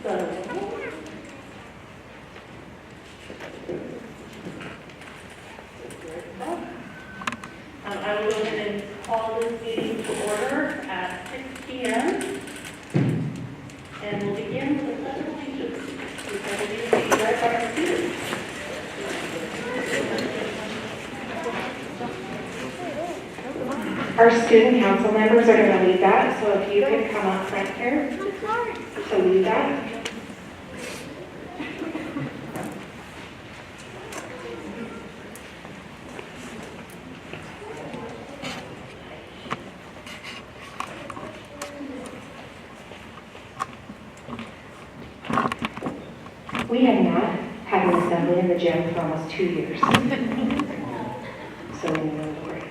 I will go ahead and call this meeting to order at 6 p.m. And we'll begin with the Pledge of Allegiance, which I believe will be led by our students. Our student council members are going to lead that, so if you could come up front here to lead that. We have not had an assembly in the gym for almost 2 years. So we know the grace.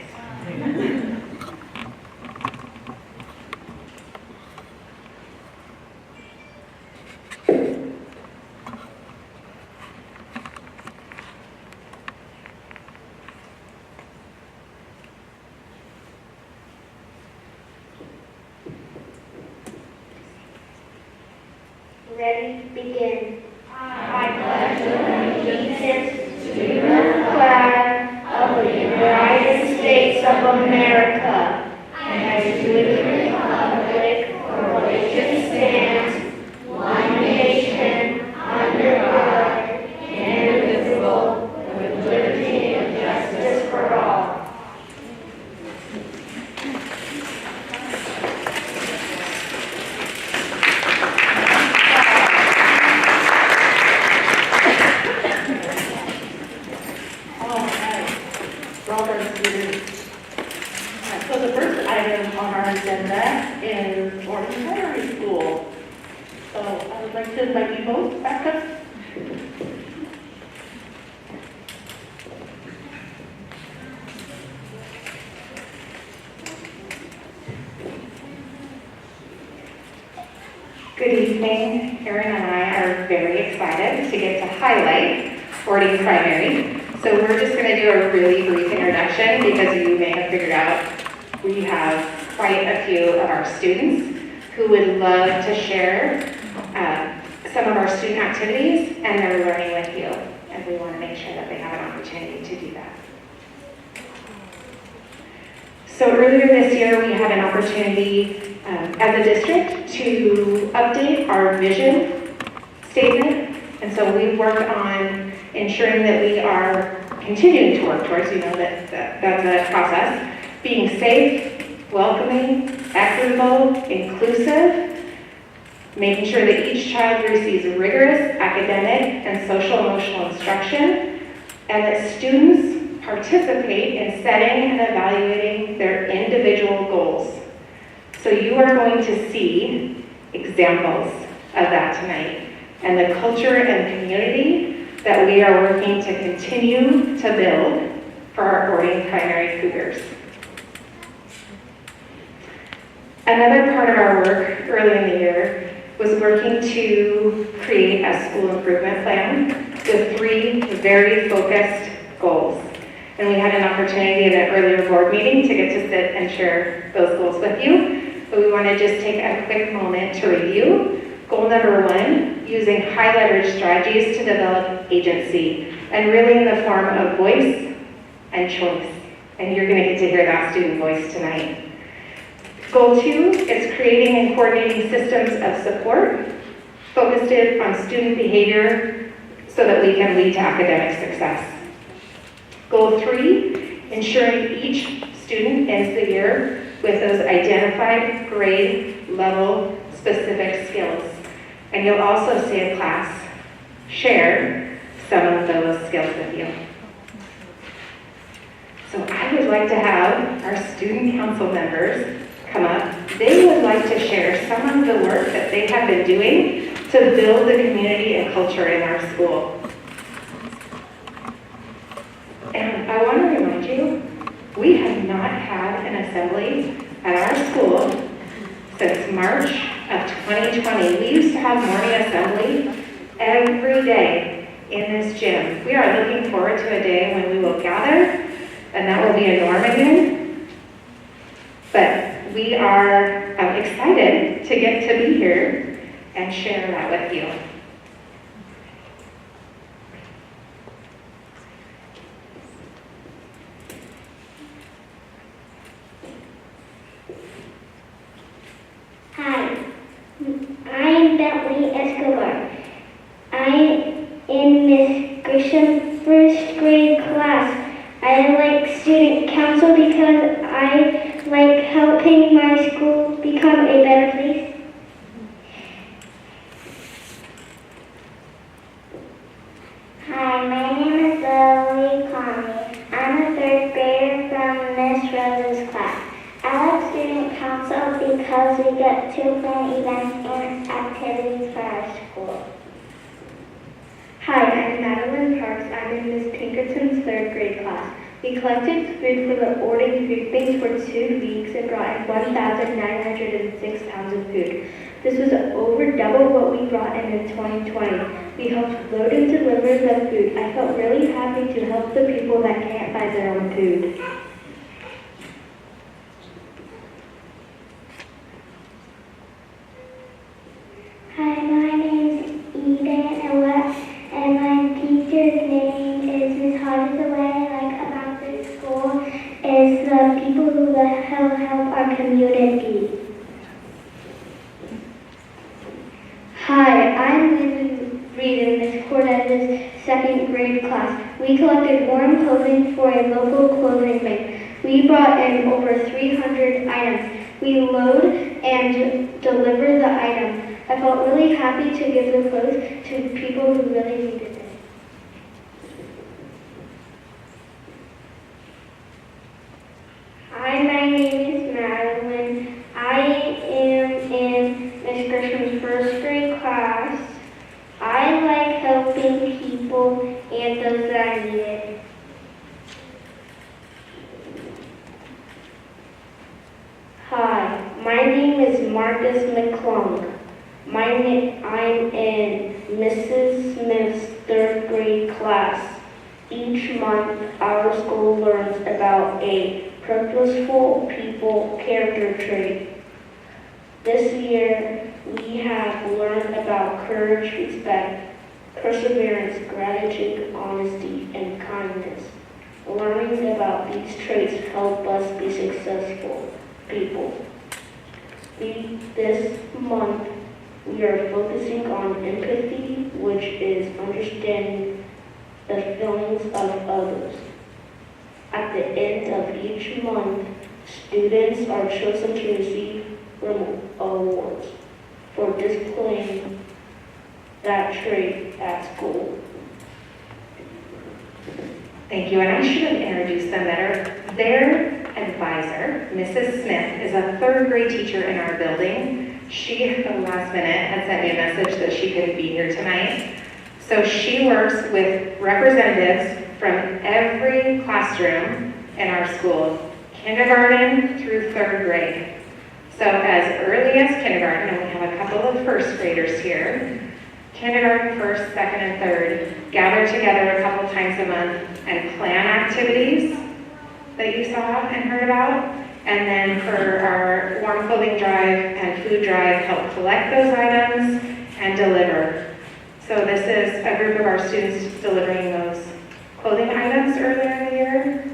Ready, begin. I pledge allegiance to the flag of the United States of America and to the republic for which it stands, one nation, under God, indivisible, with liberty and justice for all. So the first item on our agenda is Orting School. So I would like to invite you both back up. Good evening. Erin and I are very excited to get to highlight Orting Primary. So we're just going to do a really brief introduction because you may have figured out we have quite a few of our students who would love to share some of our student activities and their learning with you. And we want to make sure that they have an opportunity to do that. So earlier this year, we had an opportunity as a district to update our vision statement. And so we worked on ensuring that we are continuing to work towards, that's a process, being safe, welcoming, equitable, inclusive, making sure that each child receives rigorous academic and social-emotional instruction, and that students participate in setting and evaluating their individual goals. So you are going to see examples of that tonight, and the culture and community that we are working to continue to build for our Orting Primary Cougars. Another part of our work early in the year was working to create a school improvement plan with 3 very focused goals. And we had an opportunity in an earlier board meeting to get to sit and share those goals with you. But we want to just take a quick moment to review. Goal number 1, using high leverage strategies to develop agency, and really in the form of voice and choice. And you're going to get to hear that student voice tonight. Goal 2 is creating and coordinating systems of support focused on student behavior so that we can lead to academic success. Goal 3, ensuring each student ends the year with those identified grade level specific skills. And you'll also see a class share some of those skills with you. So I would like to have our student council members come up. They would like to share some of the work that they have been doing to build the community and culture in our school. And I want to remind you, we have not had an assembly at our school since March of 2020. We used to have morning assembly every day in this gym. We are looking forward to a day when we will gather, and that will be a norm again. But we are excited to get to be here and share that with you. Hi, I'm Bentley Escobar. I'm in Miss Grisham's first grade class. I like student council because I like helping my school become a better place. Hi, my name is Lily Conley. I'm a third grader from Miss Rose's class. I like student council because we get to plan events and activities for our school. Hi, I'm Madeline Parks. I'm in Miss Pinkerton's third grade class. We collected food for the Orting food bank for 2 weeks and brought in 1,906 pounds of food. This was over double what we brought in 2020. We helped load and deliver the food. I felt really happy to help the people that can't buy their own food. Hi, my name's Eden and my teacher's name is Miss Hodges. What I like about this school is the people who help our community. Hi, I'm Lyndon Reed in Miss Cortez's second grade class. We collected warm clothing for a local clothing bank. We brought in over 300 items. We load and deliver the items. I felt really happy to give the clothes to people who really needed it. Hi, my name is Madeline. I am in Miss Grisham's first grade class. I like helping people and those that need it. Hi, my name is Marcus McClung. I'm in Mrs. Smith's third grade class. Each month, our school learns about a purposeful people character trait. This year, we have learned about courage, respect, perseverance, gratitude, honesty, and kindness. Learning about these traits help us be successful people. This month, we are focusing on empathy, which is understanding the feelings of others. At the end of each month, students are chosen to receive awards for displaying that trait at school. Thank you, and I should have introduced them better. Their advisor, Mrs. Smith, is a third grade teacher in our building. She, at the last minute, had sent me a message that she couldn't be here tonight. So she works with representatives from every classroom in our school, kindergarten through third grade. So as early as kindergarten, and we have a couple of first graders here, kindergarten, first, second, and third, gather together a couple times a month and plan activities that you saw and heard about. And then for our warm clothing drive and food drive, help collect those items and deliver. So this is a group of our students delivering those clothing items earlier in the year,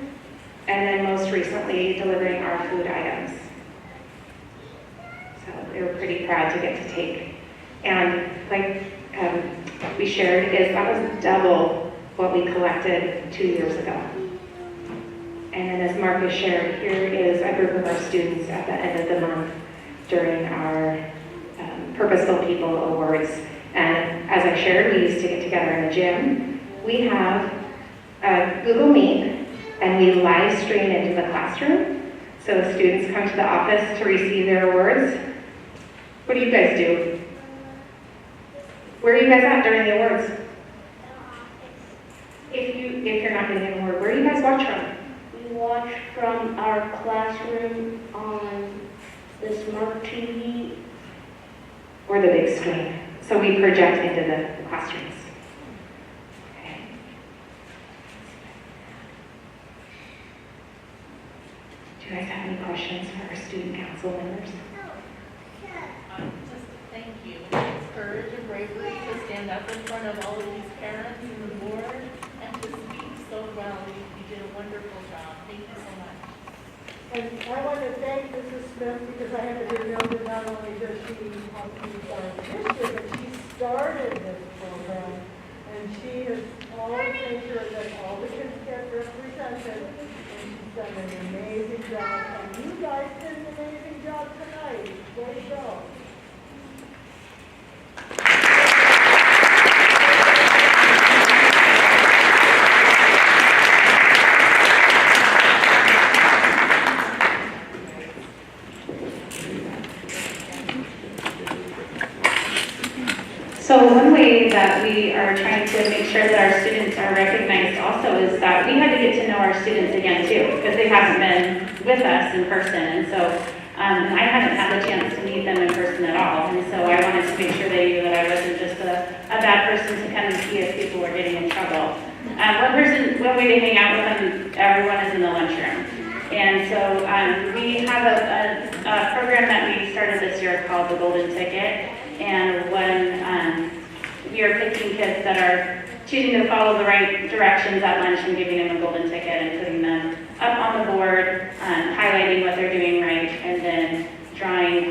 and then most recently delivering our food items. So they were pretty proud to get to take. And like we shared, that was double what we collected 2 years ago. And then as Marcus shared, here is a group of our students at the end of the month during our Purposeful People Awards. And as I shared, we used to get together in the gym. We have Google Meet, and we live stream into the classroom. So students come to the office to receive their awards. What do you guys do? Where are you guys at during the awards? If you're not getting an award, where do you guys watch from? We watch from our classroom on the smart TV. Or the big screen. So we project into the classrooms. Okay. Do you guys have any questions for our student council members? Just thank you. bravely to stand up in front of all of these parents and the board and to speak so well. You did a wonderful job. Thank you so much. And I want to thank Mrs. Smith because I had to know that not only does she help me start this year, but she started this program. And she has always made sure that all the kids get represented. And she's done an amazing job. And you guys did an amazing job tonight. Great job. So one way that we are trying to make sure that our students are recognized also is that we had to get to know our students again too, because they haven't been with us in person. And so I haven't had the chance to meet them in person at all. And so I wanted to make sure they knew that I wasn't just a bad person to come and see if people were getting in trouble. One way to hang out with them, everyone is in the lunchroom. And so we have a program that we started this year called the Golden Ticket. And when we are picking kids that are choosing to follow the right directions at lunch and giving them a golden ticket and putting them up on the board, highlighting what they're doing right, and then drawing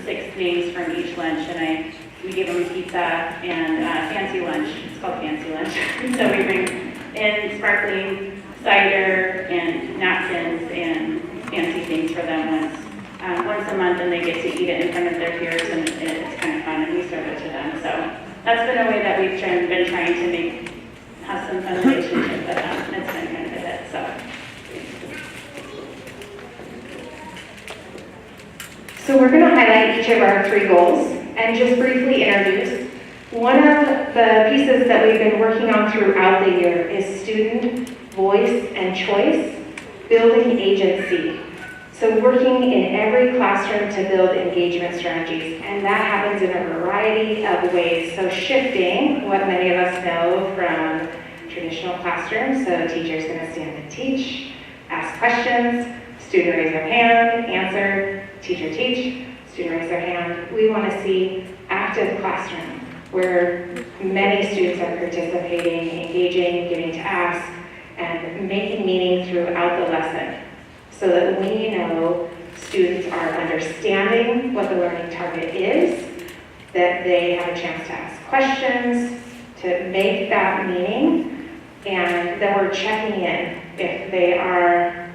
6 names from each lunch. And we give them pizza and fancy lunch. It's called fancy lunch. So we bring in sparkling cider and napkins and fancy things for them once a month, and they get to eat it in front of their peers, and it's kind of fun, and we serve it to them. So that's been a way that we've been trying to have some fun relationship with them. It's been kind of a hit. So we're going to highlight each of our 3 goals and just briefly introduce. One of the pieces that we've been working on throughout the year is student voice and choice, building agency. So working in every classroom to build engagement strategies, and that happens in a variety of ways. So shifting what many of us know from traditional classrooms, so teacher's going to stand and teach, ask questions, student raise their hand, answer, teacher teach, student raise their hand. We want to see active classroom where many students are participating, engaging, getting to ask, and making meaning throughout the lesson, so that we know students are understanding what the learning target is, that they have a chance to ask questions, to make that meaning, and that we're checking in if they are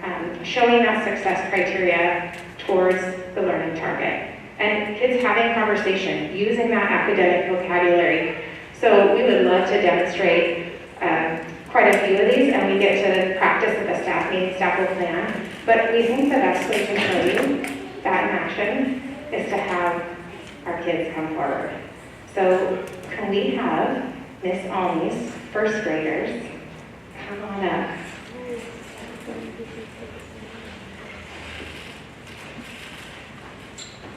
showing that success criteria towards the learning target. And kids having conversation, using that academic vocabulary. So we would love to demonstrate quite a few of these, and we get to practice at the staff meeting. Staff will plan. But we think the best way to show you that in action is to have our kids come forward. So can we have Miss Almy's first graders come on up?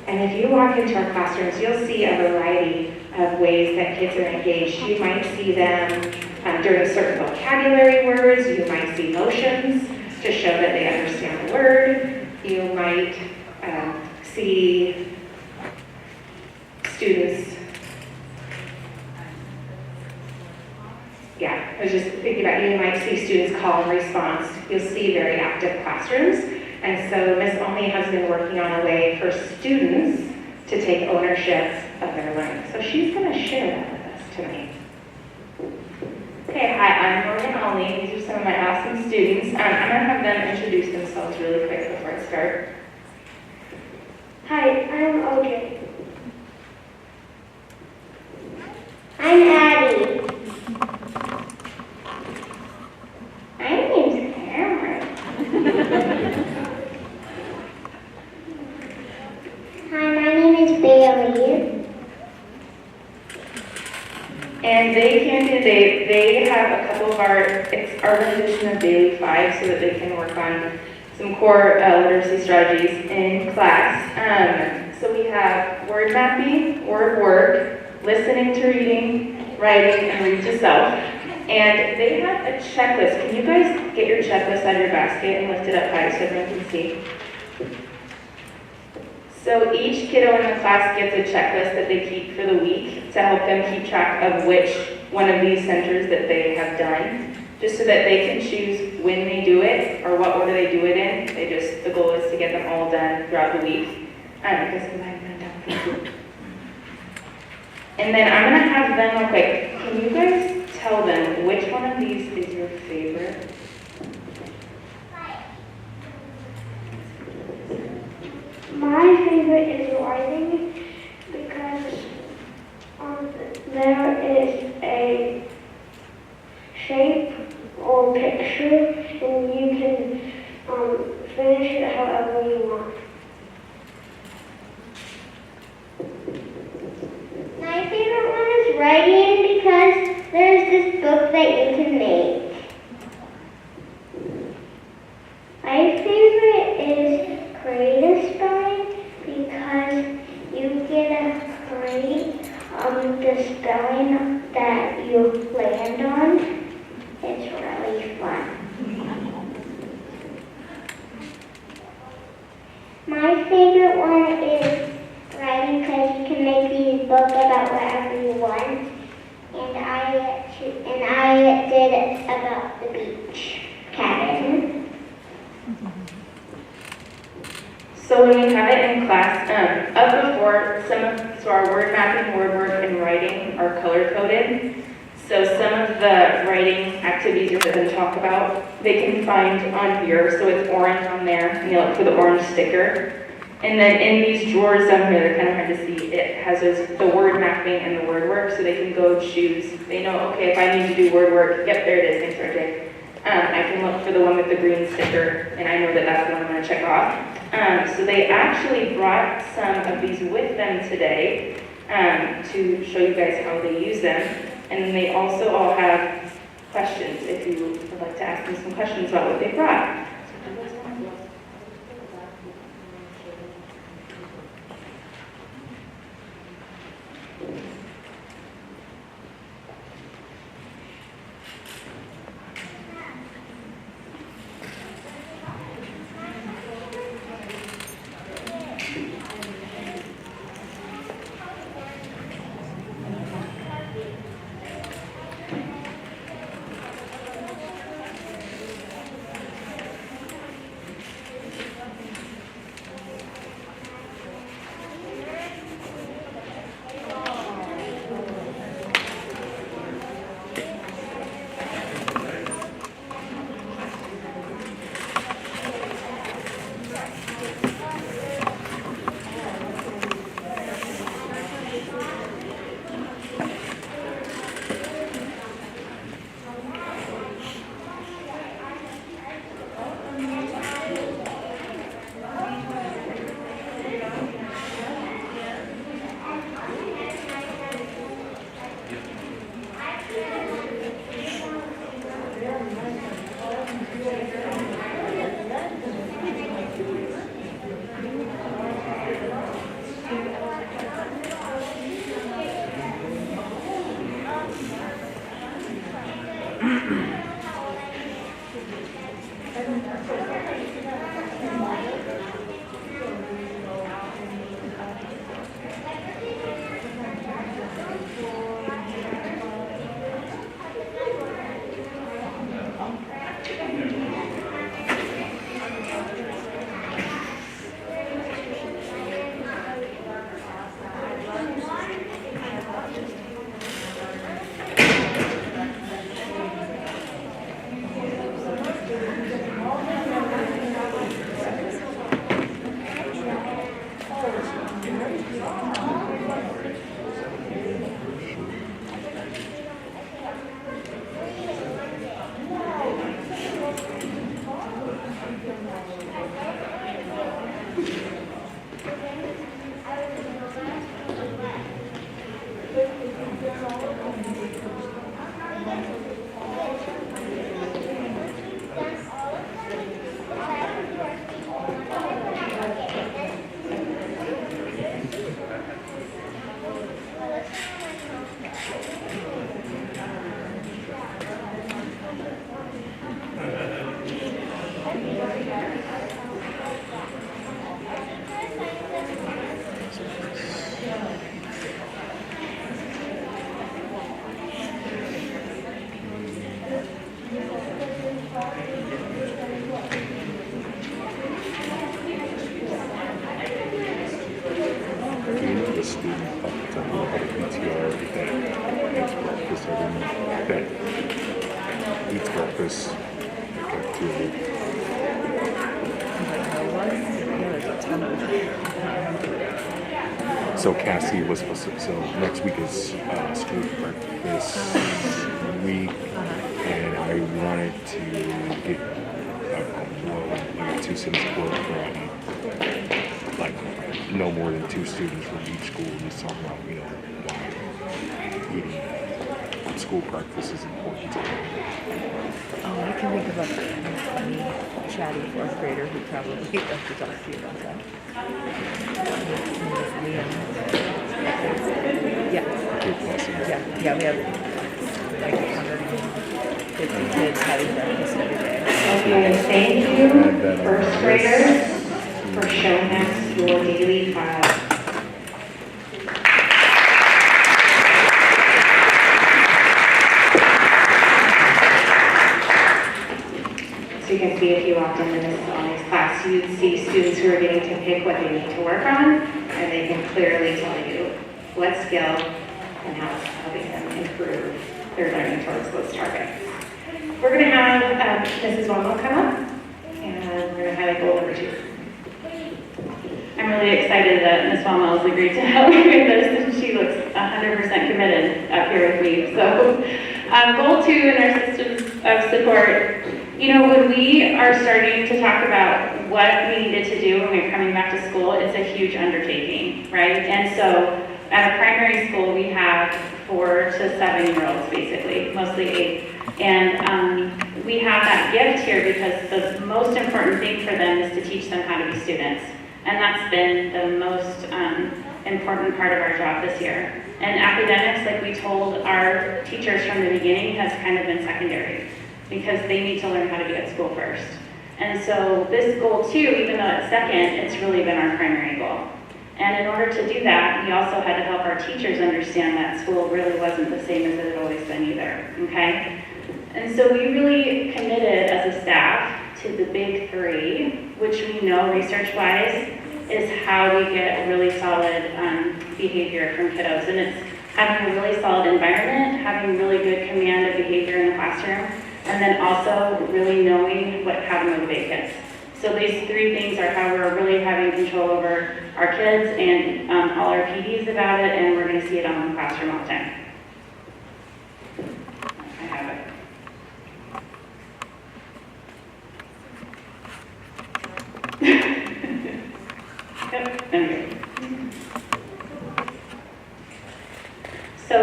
And if you walk into our classrooms, you'll see a variety of ways that kids are engaged. You might see them during certain vocabulary words. You might see motions to show that they understand the word. You might see students, I was just thinking about, you might see students call and response. You'll see very active classrooms. And so Ms. Olney has been working on a way for students to take ownership of their learning. So she's going to share that with us tonight. Okay, hi, I'm Morgan Olney. These are some of my awesome students. I'm going to have them introduce themselves really quick before I start. Hi, I'm OJ. I'm Addie. My name's Cameron. Hi, my name is Bailey. And they have a couple of our rendition of Daily 5 so that they can work on some core literacy strategies in class. So we have word mapping, word work, listening to reading, writing, and read to self. And they have a checklist. Can you guys get your checklist out of your basket and lift it up high so everyone can see? So each kiddo in the class gets a checklist that they keep for the week to help them keep track of which one of these centers that they have done, just so that they can choose when they do it or what order they do it in. The goal is to get them all done throughout the week. Because I haven't been done for you. And then I'm gonna have them real quick. Can you guys tell them which one of these is your favorite? My favorite is writing because there is a shape or picture and you can finish it however you want. My favorite one is writing because there's this book that you can make. My favorite is creative spelling because you get to create the spelling that you land on. It's really fun. My favorite one is writing because you can make these books about whatever you want. And I did it about the beach cabin. So when we have it in class, up before, so our word mapping, word work, and writing are color coded. So some of the writing activities you're going to talk about, they can find on here. So it's orange on there, and you look for the orange sticker. And then in these drawers down here, they're kind of hard to see, it has the word mapping and the word work, so they can go choose. They know, okay, if I need to do word work, yep, there it is, thanks, RJ. I can look for the one with the green sticker, and I know that that's the one I'm going to check off. So they actually brought some of these with them today to show you guys how they use them. And then they also all have questions if you would like to ask them some questions about what they brought. that eats breakfast at like 2 a.m. So Cassie was supposed to, so next week is school breakfast week, and I wanted to get like a 2 sentence quote from like no more than 2 students from each school, just talking about, you know, why eating school breakfast is important to them. Oh, I can think of a funny, chatty 4th grader who probably loves to talk to you about that. Yeah, we have like 150 kids having breakfast every day. Okay, thank you, first graders, for showing us your daily file. So you can see if you walked into this class, you'd see students who are getting to pick what they need to work on, and they can clearly tell you what skill and how it's helping them improve their learning towards those targets. We're going to have Mrs. Womel come up, and we're going to highlight goal number 2. I'm really excited that Ms. Womel has agreed to help me with this, and she looks 100% committed up here with me. So goal 2 in our systems of support. You know, when we are starting to talk about what we needed to do when we were coming back to school, it's a huge undertaking, right? And so at a primary school, we have 4 to 7-year-olds, basically, mostly 8. And we have that gift here because the most important thing for them is to teach them how to be students. And that's been the most important part of our job this year. And academics, like we told our teachers from the beginning, has kind of been secondary, because they need to learn how to be at school first. And so this goal 2, even though it's second, it's really been our primary goal. And in order to do that, we also had to help our teachers understand that school really wasn't the same as it had always been either, okay? And so we really committed as a staff to the big 3, which we know research-wise is how we get really solid behavior from kiddos. And it's having a really solid environment, having really good command of behavior in the classroom, and then also really knowing how to motivate kids. So these 3 things are how we're really having control over our kids and all our PDs about it, and we're going to see it on the classroom all the time. I have it. Yep, okay. So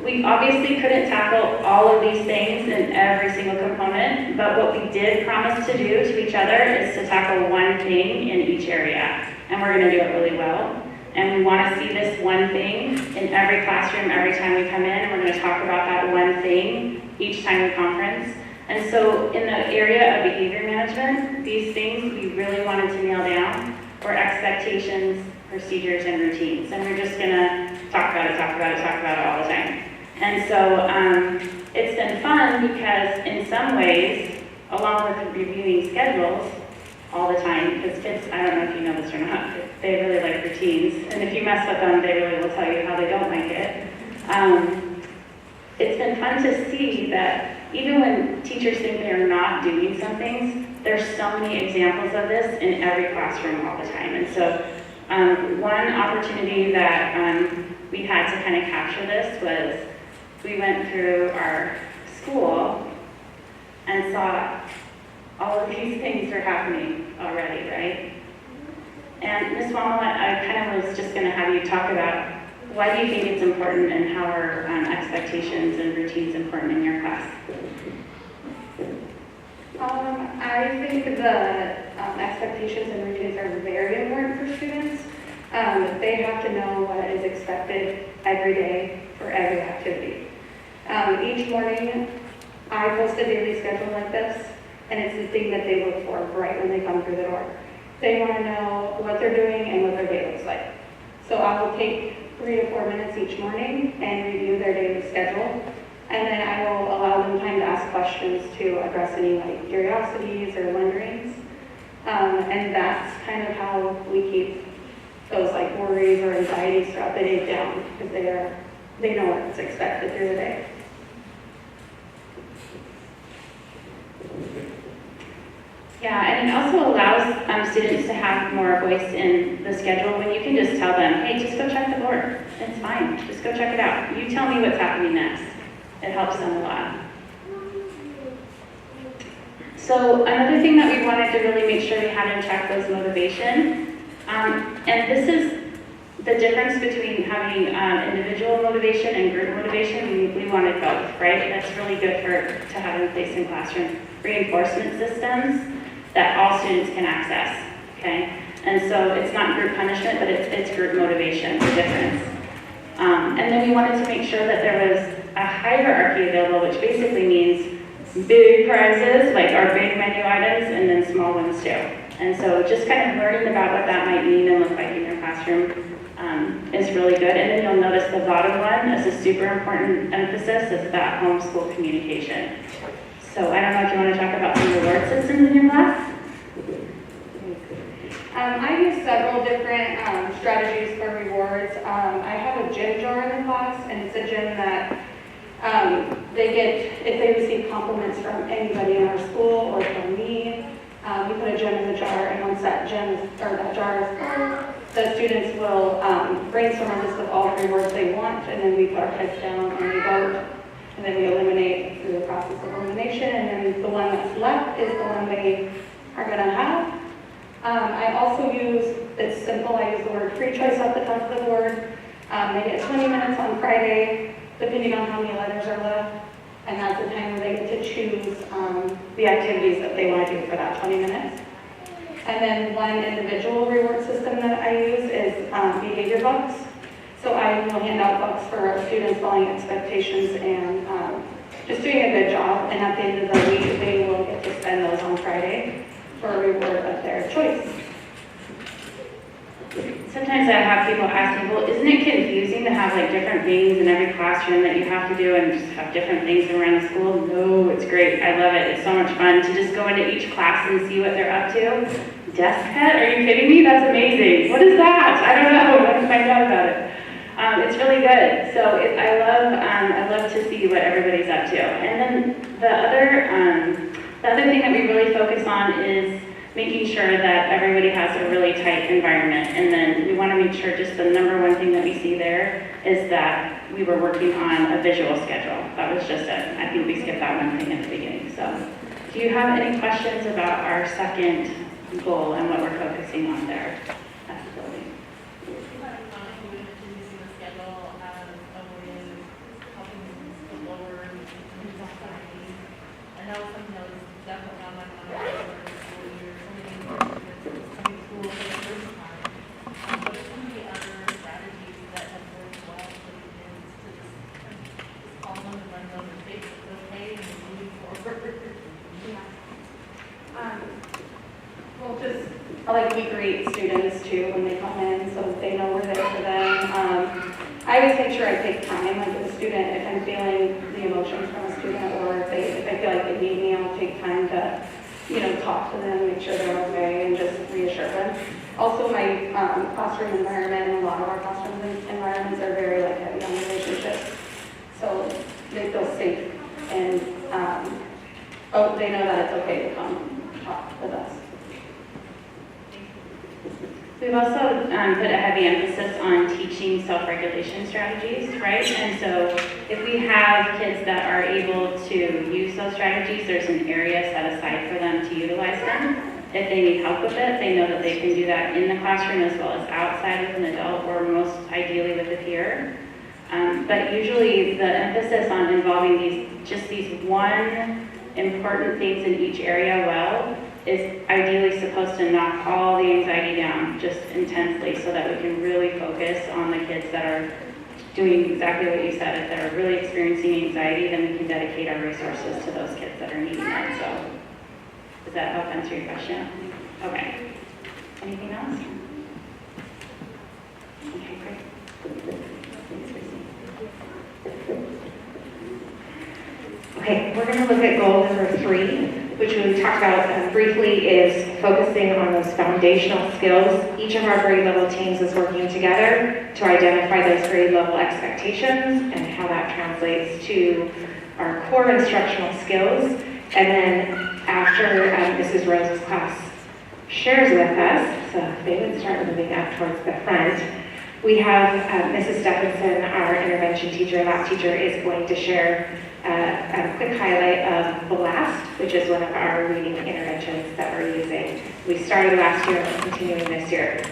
we obviously couldn't tackle all of these things in every single component, but what we did promise to do to each other is to tackle one thing in each area, and we're going to do it really well. And we want to see this one thing in every classroom every time we come in, and we're going to talk about that one thing each time we conference. And so in the area of behavior management, these things we really wanted to nail down were expectations, procedures, and routines. And we're just going to talk about it all the time. And so it's been fun because in some ways, along with reviewing schedules all the time, because kids, I don't know if you know this or not, they really like routines. And if you mess with them, they really will tell you how they don't like it. It's been fun to see that even when teachers think they're not doing some things, there's so many examples of this in every classroom all the time. And so one opportunity that we had to kind of capture this was we went through our school and saw all of these things are happening already, right? And Ms. Womel, I kind of was just going to have you talk about why do you think it's important and how are expectations and routines important in your class? I think the expectations and routines are very important for students. They have to know what is expected every day for every activity. Each morning, I post a daily schedule like this, and it's the thing that they look for right when they come through the door. They want to know what they're doing and what their day looks like. So I will take 3 to 4 minutes each morning and review their daily schedule. And then I will allow them time to ask questions to address any like curiosities or wonderings. And that's kind of how we keep those like worries or anxieties throughout the day down, because they know what's expected through the day. Yeah, and it also allows students to have more voice in the schedule when you can just tell them, hey, just go check the board. It's fine, just go check it out. You tell me what's happening next. It helps them a lot. So another thing that we wanted to really make sure we had in check was motivation. And this is the difference between having individual motivation and group motivation. We wanted both, right? That's really good to have in place in classroom. Reinforcement systems that all students can access, okay? And so it's not group punishment, but it's group motivation, the difference. And then we wanted to make sure that there was a hierarchy available, which basically means big prizes, like our big menu items, and then small ones too. And so just kind of learning about what that might mean and look like in your classroom is really good. And then you'll notice the bottom one as a super important emphasis is that homeschool communication. So I don't know if you want to talk about some reward systems in your class? I use several different strategies for rewards. I have a gym jar in the class, and it's a gym that they get, if they receive compliments from anybody in our school or from me, we put a gem in the jar, and once that jar is full, the students will brainstorm a list of all the rewards they want, and then we put our heads down and we vote, and then we eliminate through the process of elimination, and then the one that's left is the one they are going to have. I also use, it's simple, I use the word free choice at the top of the board. They get 20 minutes on Friday, depending on how many letters are left, and that's the time where they get to choose the activities that they want to do for that 20 minutes. And then one individual reward system that I use is behavior bucks. So I will hand out bucks for our students following expectations and just doing a good job. And at the end of the week, they will get to spend those on Friday for a reward of their choice. Sometimes I have people asking, well, isn't it confusing to have like different things in every classroom that you have to do and just have different things around the school? No, it's great. I love it. It's so much fun to just go into each class and see what they're up to. Desk pet? Are you kidding me? That's amazing. What is that? I don't know. Let's find out about it. It's really good. So I love to see what everybody's up to. And then the other thing that we really focus on is making sure that everybody has a really tight environment. And then we want to make sure just the number one thing that we see there is that we were working on a visual schedule. That was just it. I think we skipped that one thing at the beginning. So do you have any questions about our second goal and what we're focusing on there at the building? I know something that was definitely on my mind for the school year, so many kids coming to school for the first time. But some of the other strategies that have worked well for the kids to just call them and let them know that it's okay and we're moving forward. Well, just, we greet students too when they come in so that they know we're there for them. I always make sure I take time, like with a student, if I'm feeling the emotions from a student or if I feel like they need me, I'll take time to, talk to them, make sure they're okay and just reassure them. Also, my classroom environment and a lot of our classroom environments are very heavy on relationships. So they feel safe and they know that it's okay to come talk with us. We've also put a heavy emphasis on teaching self-regulation strategies, right? And so if we have kids that are able to use those strategies, there's an area set aside for them to utilize them. If they need help with it, they know that they can do that in the classroom as well as outside with an adult or most ideally with a peer. But usually the emphasis on involving these one important things in each area well is ideally supposed to knock all the anxiety down just intensely so that we can really focus on the kids that are doing exactly what you said. If they're really experiencing anxiety, then we can dedicate our resources to those kids that are needing it. So does that help answer your question? Okay. Anything else? Okay, great. Okay, we're going to look at goal number 3, which we talked about briefly, is focusing on those foundational skills. Each of our grade level teams is working together to identify those grade level expectations and how that translates to our core instructional skills And then after Mrs. Rose's class shares with us, so if they would start moving up towards the front, we have Mrs. Stephenson, our intervention teacher, lab teacher, is going to share a quick highlight of BLAST, which is one of our reading interventions that we're using. We started last year and we're continuing this year.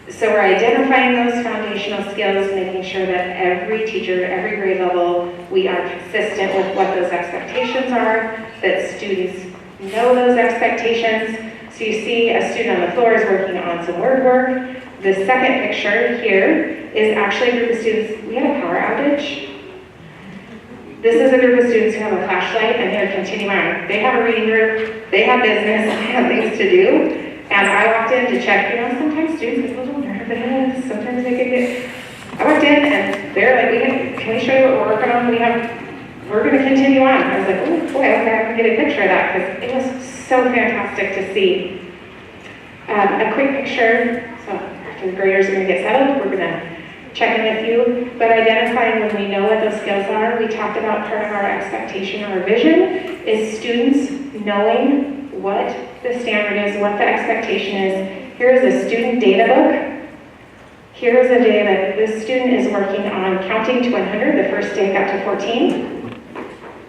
So we're identifying those foundational skills, making sure that every teacher, every grade level, we are consistent with what those expectations are, that students know those expectations. So you see a student on the floor is working on some word work. The second picture here is actually a group of students. We had a power outage. This is a group of students who have a flashlight and they're continuing on. They have a reading group, they have business, they have things to do. And I walked in to check, sometimes students get a little nervous, sometimes they could get, I walked in and they're like, can we show you what we're working on? We're gonna continue on. I was like, oh boy, okay, I have to get a picture of that because it was so fantastic to see. A quick picture, so after the graders are gonna get settled, we're gonna check in with you, but identifying when we know what those skills are, we talked about part of our expectation or vision is students knowing what the standard is, what the expectation is. Here is a student data book. Here is a day that this student is working on counting to 100. The first day got to 14.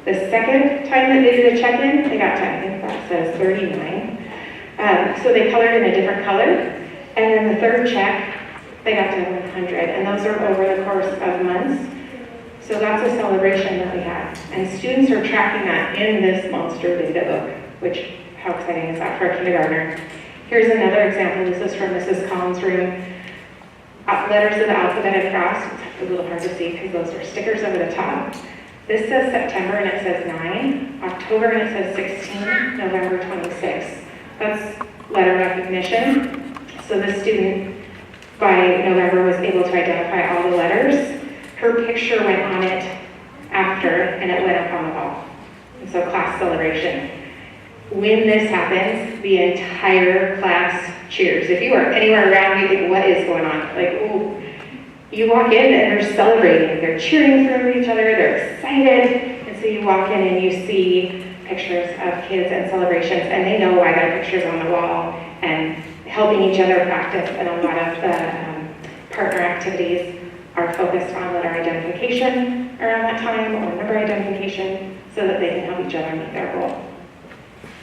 The second time that they did a check-in, they got to, I think that says 39. So they colored in a different color. And then the third check, they got to 100, and those are over the course of months. So that's a celebration that we have. And students are tracking that in this monster data book, which, how exciting is that for a kindergartner? Here's another example. This is from Mrs. Collins' room. Letters of the alphabet across. It's a little hard to see because those are stickers over the top. This says September and it says 9, October and it says 16, November 26. That's letter recognition. So the student by November was able to identify all the letters. Her picture went on it after and it went up on the wall. And so class celebration. When this happens, the entire class cheers. If you are anywhere around, you think, what is going on? Like, ooh. You walk in and they're celebrating. They're cheering for each other. They're excited. And so you walk in and you see pictures of kids and celebrations, and they know why their picture's on the wall, and helping each other practice. And a lot of the partner activities are focused on letter identification around that time, or number identification, so that they can help each other meet their goal.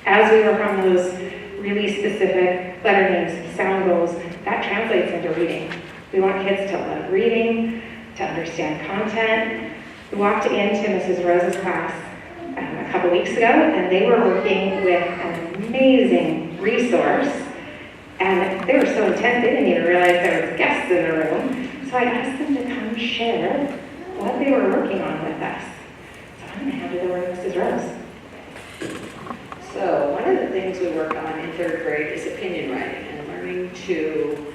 As we work on those really specific letter names, sound goals, that translates into reading. We want kids to love reading, to understand content. We walked into Mrs. Rose's class a couple weeks ago, and they were working with an amazing resource, and they were so intense, they didn't even realize there was guests in the room. So I asked them to come share what they were working on with us. So I'm gonna hand it over to Mrs. Rose. So one of the things we work on in third grade is opinion writing and learning to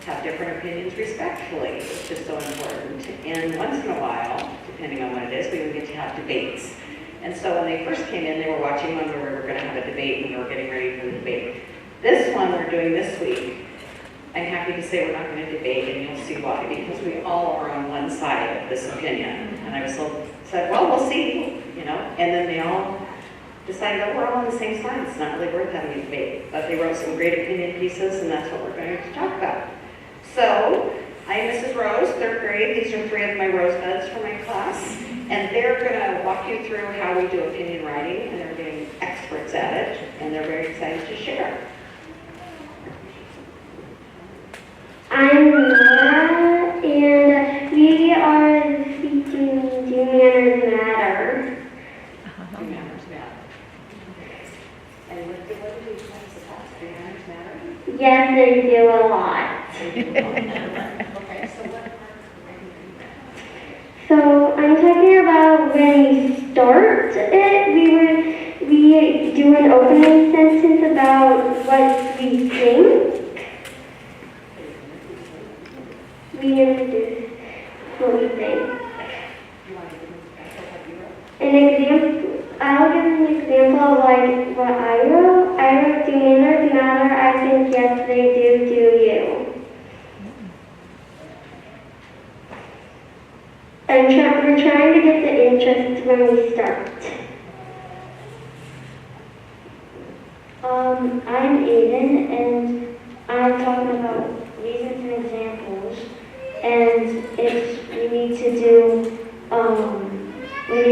have different opinions respectfully. It's just so important. And once in a while, depending on what it is, we would get to have debates. And so when they first came in, they were watching one where we were going to have a debate and we were getting ready for the debate. This one we're doing this week, I'm happy to say we're not going to debate, and you'll see why, because we all are on one side of this opinion. And I said, well, we'll see, and then they all decided that we're all on the same side. It's not really worth having a debate. But they wrote some great opinion pieces, and that's what we're going to talk about. So, I am Mrs. Rose, third grade. These are 3 of my rosebuds for my class. And they're going to walk you through how we do opinion writing, and they're getting experts at it, and they're very excited to share. I'm Nora, and we are speaking Do Manners Matter. Do manners matter. And what do you class about? Do manners matter? Yes, they do a lot. Okay, so what part are you doing that? So I'm talking about when we start it, we do an opening sentence about what we think. We introduce what we think. An example, I'll give an example of like what I wrote. I wrote, do manners matter? I think yes they do. Do you? And we're trying to get the interest when we start. I'm Aiden, and I'm talking about reasons and examples. And we need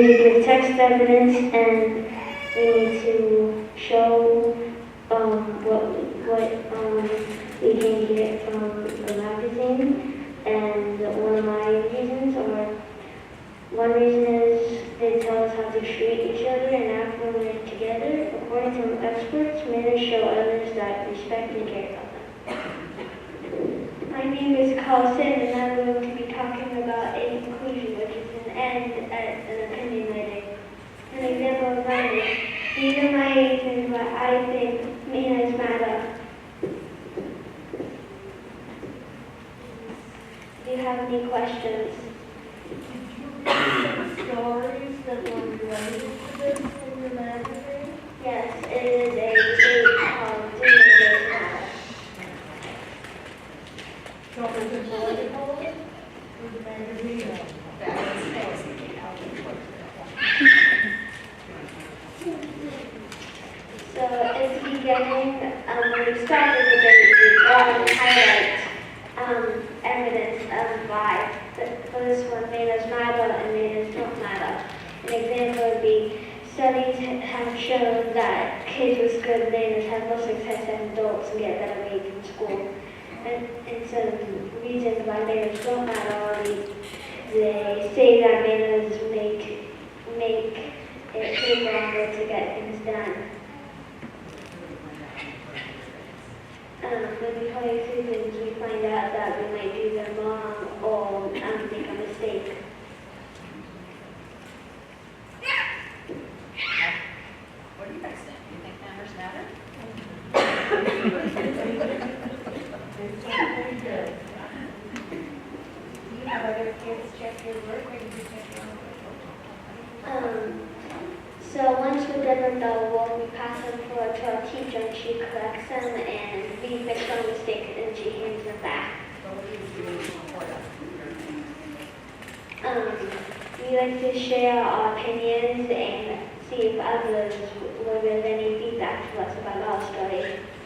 to give text evidence, and we need to show what we can get from the magazine. And one reason is they tell us how to treat each other and act when we're together. According to experts, manners show others that respect and care about them. My name is Carlson, and I'm going to be talking about inclusion, which is an end at an opinion writing. An example of mine is, these are my reasons why I think manners matter. Do you have any questions? Stories that were related to this in your magazine? Yes, it is a debate called Do Manners Matter? So is it political? Or the magazine? So at the beginning, when we start the debate, we highlight evidence of why. For this one, manners matter and manners don't matter. An example would be, studies have shown that kids with good manners have more success as adults and get better grades in school. And some reasons why manners don't matter are they say that manners make it take longer to get things done. When we play through things, we find out that we might do them wrong or make a mistake. What do you guys think? Do you think manners matter? Do you have other kids check your work, or do you check your own work? So once we're done with our work, we pass them to our teacher, and she collects them, and we fix our mistakes, and she hands them back. We like to share our opinions and see if others will give any feedback to us about our story.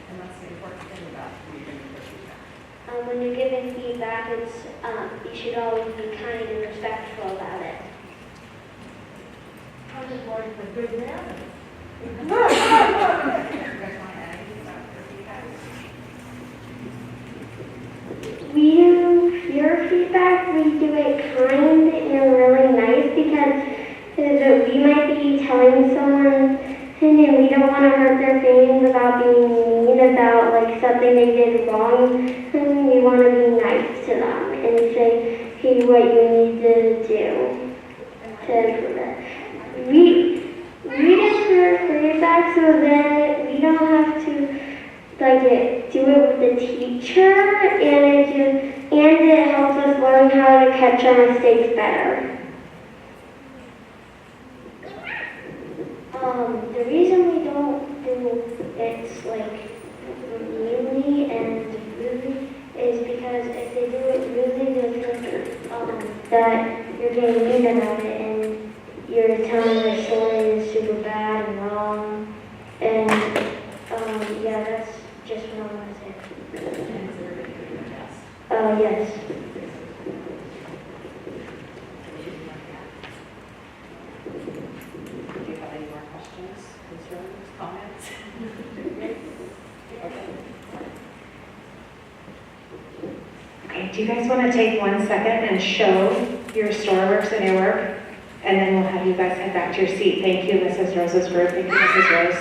And that's the important thing about giving feedback. When you're giving feedback, you should always be kind and respectful about it. Kind of like the good manners. You guys want to add anything about your feedback? We do peer feedback, we do it kind and really nice because we might be telling someone and we don't want to hurt their feelings about being mean about like something they did wrong, and we want to be nice to them and say, hey, what you need to do to improve it. We just hear feedback so that we don't have to do it with the teacher, and it helps us learn how to catch our mistakes better. The reason we don't do it like meanly and rudely is because if they do it rudely, they'll think that you're being mean about it and you're telling their story is super bad and wrong. And yeah, that's just what I want to say. Yes. Do you have any more questions, concerns, comments? Okay, do you guys want to take 1 second and show your storyworks and your work? And then we'll have you guys head back to your seat. Thank you, Mrs. Rose's group. Thank you, Mrs. Rose.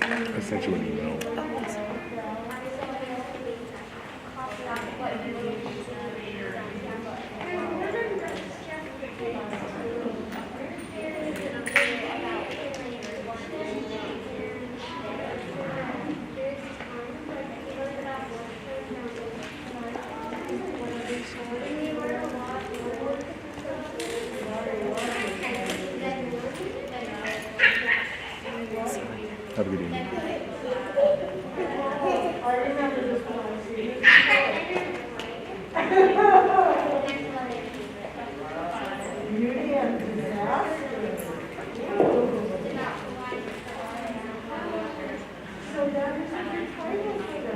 I sent you an email. Have a good evening. I remember this one. Beauty and disaster. So that is a good title for them.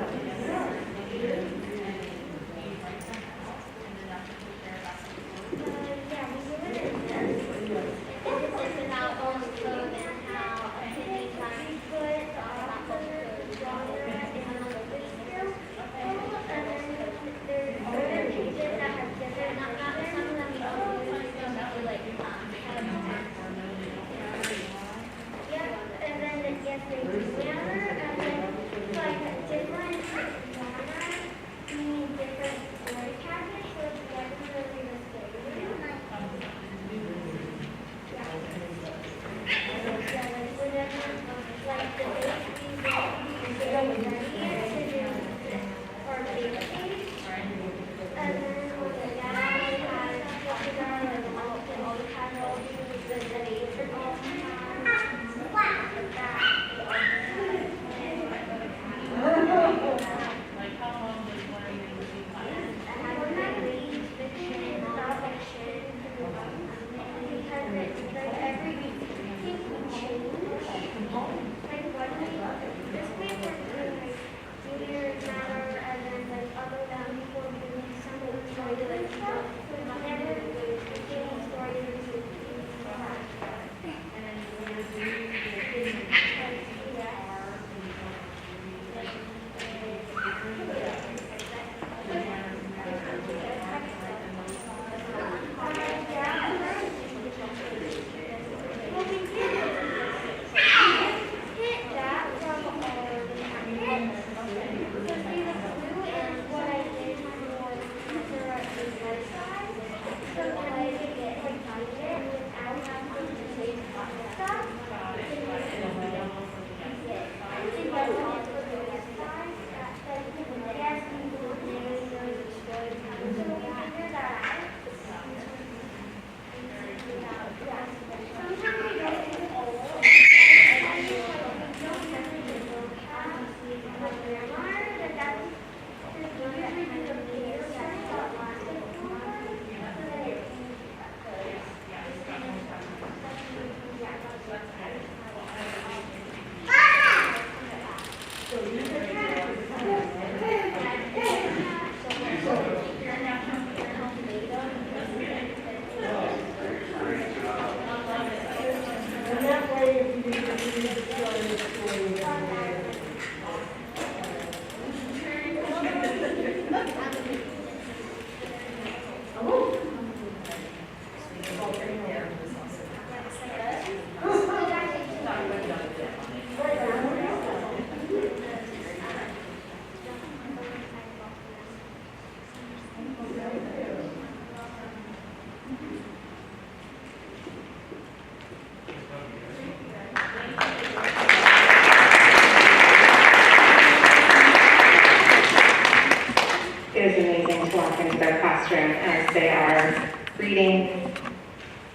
It is amazing to walk into their classroom as they are reading,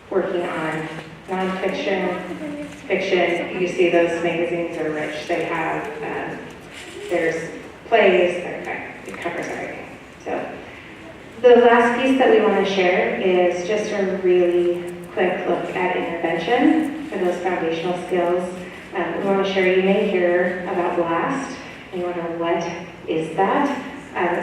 working on nonfiction, fiction. You see those magazines are rich. They have, there's plays, it covers everything. So the last piece that we want to share is just a really quick look at intervention for those foundational skills. We want to share, you may hear about BLAST, and you wonder what is that?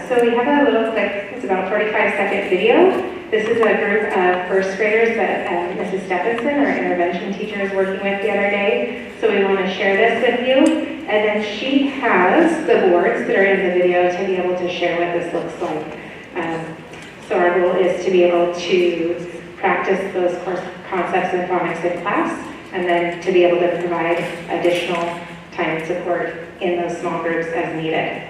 So we have a little quick, it's about a 45-second video. This is a group of first graders that Mrs. Stephenson, our intervention teacher, is working with the other day. So we want to share this with you. And then she has the boards that are in the video to be able to share what this looks like. So our goal is to be able to practice those course concepts and phonics in class, and then to be able to provide additional time and support in those small groups as needed.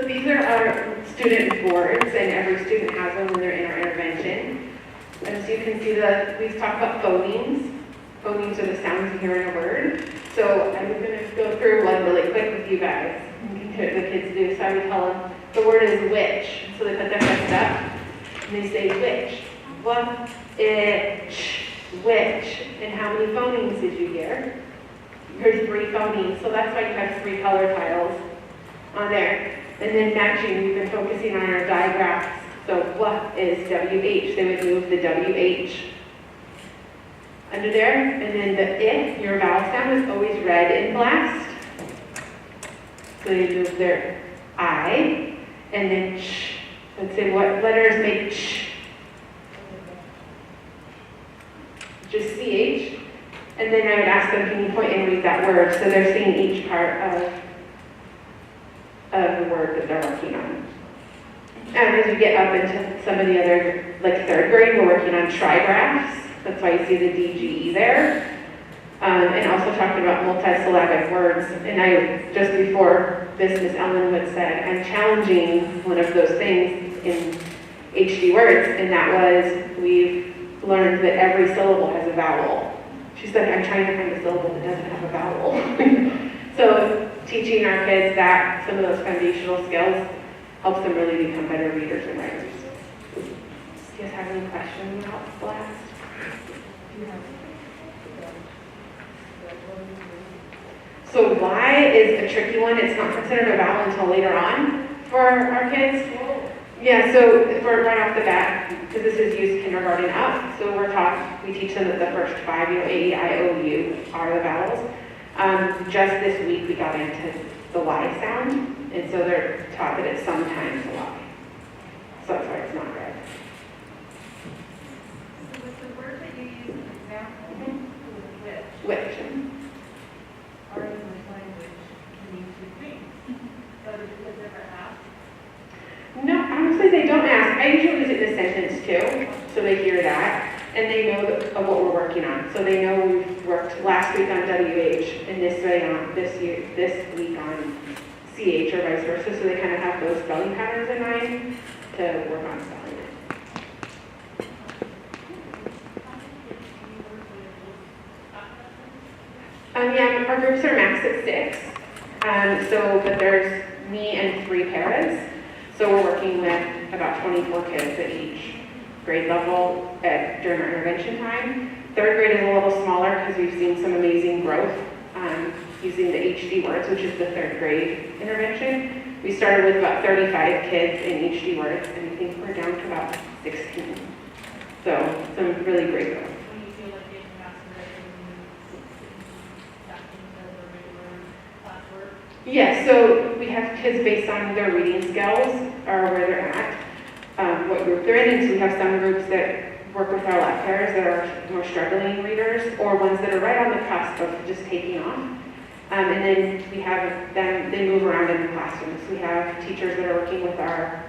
these are our student boards, and every student has one when they're in our intervention. As you can see, we've talked about phonemes. Phonemes are the sounds you hear in a word. So I'm going to go through one really quick with you guys. You can hear what the kids do. So I would tell them the word is which. So they put their hands up and they say which. What, itch, which. And how many phonemes did you hear? You heard 3 phonemes. So that's why you have 3 color tiles on there. And then matching, we've been focusing on our digraphs. So what is WH? They would move the WH under there. And then the your vowel sound is always red in blast. So they move their I. And then ch. Let's say what letters make ch? Just CH. And then I would ask them, can you point and read that word? So they're seeing each part of the word that they're working on. As we get up into some of the other, like 3rd grade, we're working on trigraphs. That's why you see the DGE there. And also talking about multisyllabic words. And I, just before this, Miss Ellenwood said, I'm challenging one of those things in HD words, and that was, we've learned that every syllable has a vowel. She said, I'm trying to find a syllable that doesn't have a vowel. So teaching our kids that, some of those foundational skills, helps them really become better readers and writers. Do you guys have any questions about blast? So Y is a tricky one. It's not considered a vowel until later on for our kids. Yeah, so for right off the bat, because this is used kindergarten up, so we teach them that the first 5, A, E, I, O, U are the vowels. Just this week we got into the Y sound, and so they're taught that it's sometimes a Y. So that's why it's not red. So with the word that you use as an example, which our English language can mean 2 things. So does it ever ask? No, honestly, they don't ask. I usually use it in a sentence too, so they hear that, and they know of what we're working on. So they know we've worked last week on WH, and this week on CH or vice versa. So they kind of have those spelling patterns in mind to work on spelling it. Yeah, our groups are max at 6. But there's me and 3 paras. So we're working with about 24 kids at each grade level during our intervention time. 3rd grade is a little smaller because we've seen some amazing growth using the HD words, which is the 3rd grade intervention. We started with about 35 kids in HD words, and I think we're down to about 16. So some really great growth. When you feel like you have back into the regular classwork? Yes, so we have kids based on their reading skills or where they're at, what group they're in. And so we have some groups that work with our lab pairs that are more struggling readers, or ones that are right on the cusp of just taking off. And then we have them, they move around in the classrooms. We have teachers that are working with our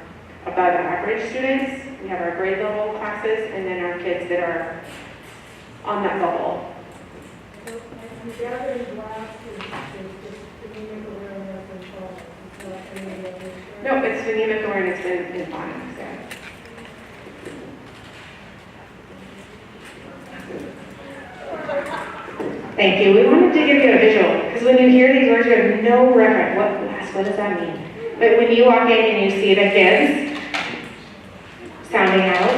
above average students. We have our grade level classes, and then our kids that are on that bubble. So, and the other blast is just phonemic awareness and phonics. It's not any other. No, it's phonemic awareness and phonics. Yeah. Thank you. We wanted to give you a visual, because when you hear these words, you have no reference. What does that mean? But when you walk in and you see the kids sounding out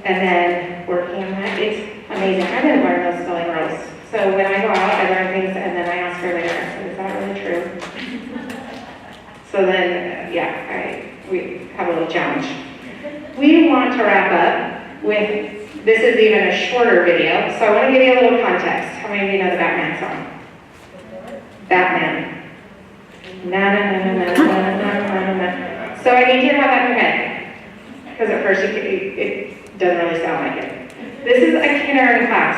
and then working on that, it's amazing. I've been learning those spelling rules. So when I go out, I learn things and then I ask her later, is that really true? So then, we have a little challenge. We want to wrap up with, this is even a shorter video, so I want to give you a little context. How many of you know the Batman song? Batman. Na na na na na na na na na. So I need you to have that in your head, because at first it doesn't really sound like it. This is a kindergarten class.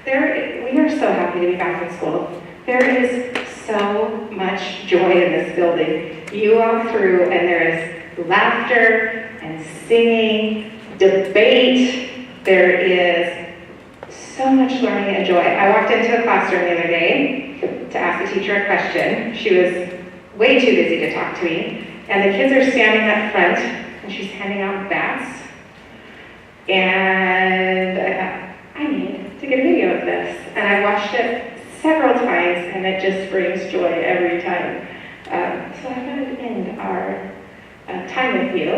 We are so happy to be back in school. There is so much joy in this building. You walk through and there is laughter and singing, debate. There is so much learning and joy. I walked into a classroom the other day to ask the teacher a question. She was way too busy to talk to me. And the kids are standing up front, and she's handing out bats. And I thought, I need to get a video of this. And I watched it several times, and it just brings joy every time. So I'm going to end our time with you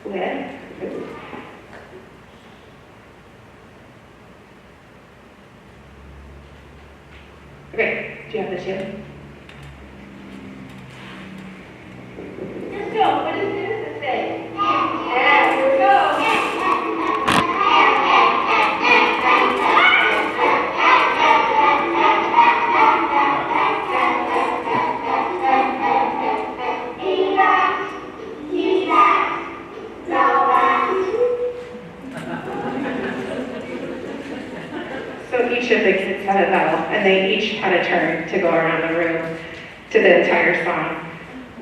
with okay, do you have the tune? Let's go. What does Genesis say? Yeah, here we go. So each of the kids had a bell, and they each had a turn to go around the room to the entire song.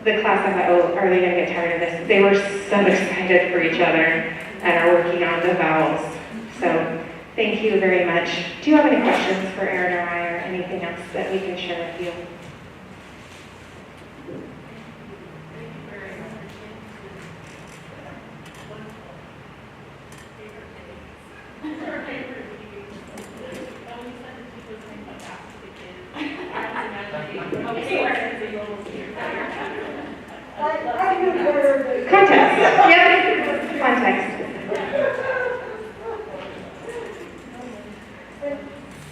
The class, I thought, oh, are they going to get tired of this? They were so excited for each other and are working on the vowels. So thank you very much. Do you have any questions for Erin or I, or anything else that we can share with you? I would better. Context. Yep. Context.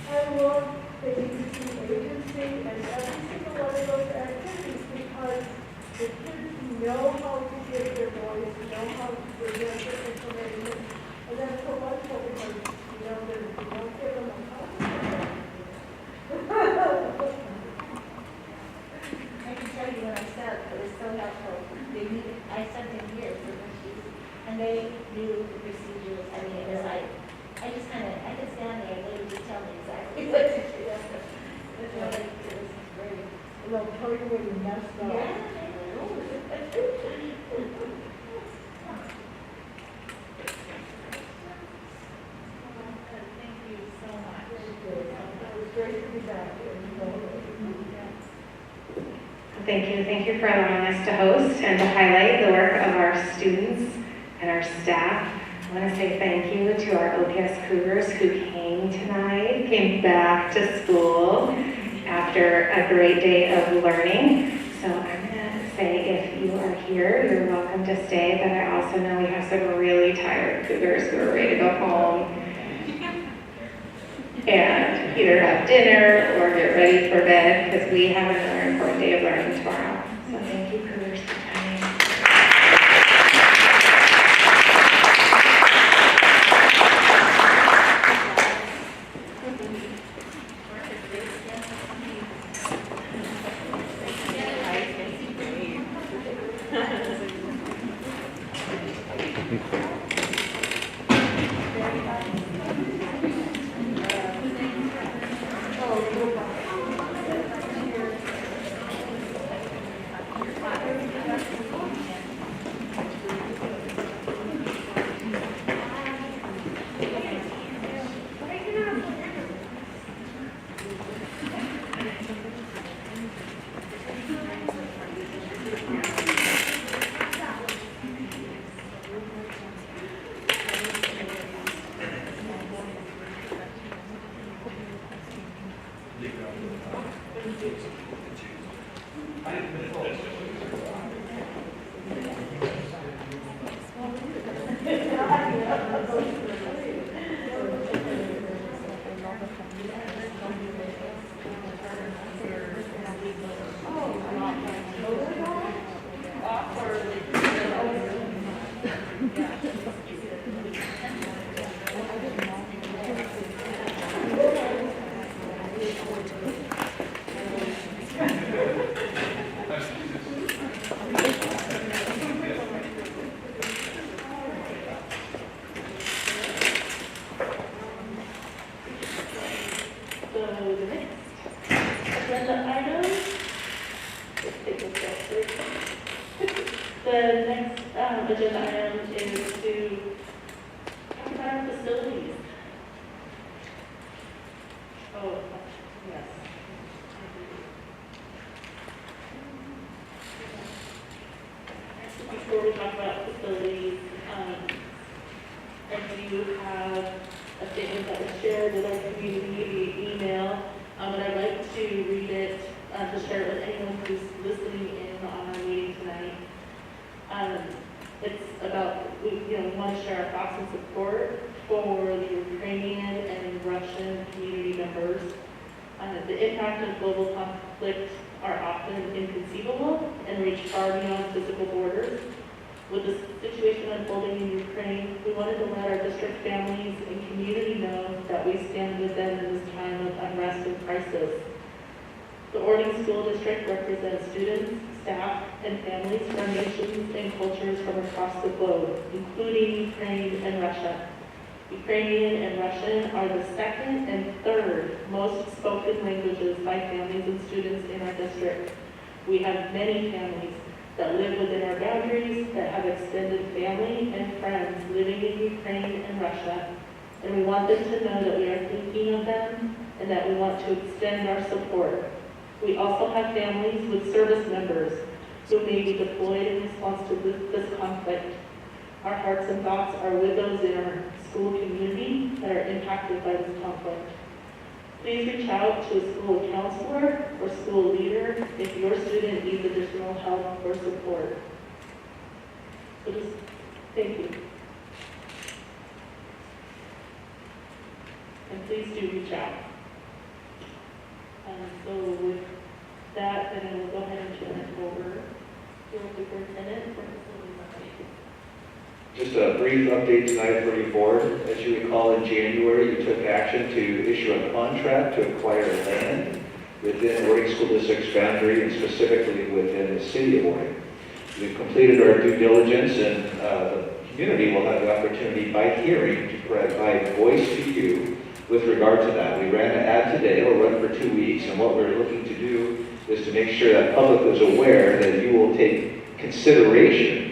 I love the EC agency and every single one of those activities because the kids know how to give their voice, know how to present their information, and that's so wonderful because, you know, you don't give them a copy. I can tell you what I said, it was so helpful. They needed, I sent them here for the sheets, and they knew the procedures. I mean, it was like, I could stand there and they would just tell me exactly what to do. It was great. They'll tell you when you messed up. Yeah. Thank you so much. It was great to be back here. Thank you for allowing us to host and to highlight the work of our students and our staff. I want to say thank you to our OPS Cougars who came back to school after a great day of learning. So I'm going to say if you are here, you're welcome to stay, but I also know we have some really tired Cougars who are ready to go home and either have dinner or get ready for bed because we have another important day of learning tomorrow. So thank you, Cougars, for coming. The next agenda item is to talk about our facilities. Oh, yes. we talk about facilities, I do have a statement that was shared with our community via email, but I'd like to read it to share it with anyone who's listening in on our meeting tonight. It's about, we want to share our thoughts and support for the Ukrainian and Russian community members. The impact of global conflict are often inconceivable and reach far beyond physical borders. With the situation unfolding in Ukraine, we wanted to let our district families and community know that we stand with them in this time of unrest and crisis. The Orting School District represents students, staff, and families from nations and cultures from across the globe, including Ukraine and Russia. Ukrainian and Russian are the second and third most spoken languages by families and students in our district. We have many families that live within our boundaries, that have extended family and friends living in Ukraine and Russia, and we want them to know that we are thinking of them and that we want to extend our support. We also have families with service members who may be deployed in response to this conflict. Our hearts and thoughts are with those in our school community that are impacted by this conflict. Please reach out to a school counselor or school leader if your student needs additional help or support. So just thank you. And please do reach out. So with that, then I will go ahead and turn it over to the superintendent for facilities update. Just a brief update tonight for your board. As you recall, in January, you took action to issue a contract to acquire land within Orting School District's boundary and specifically within the city of Orting. We've completed our due diligence and the community will have the opportunity by hearing to provide voice to you with regard to that. We ran an ad today, it'll run for 2 weeks, and what we're looking to do is to make sure that public is aware that you will take consideration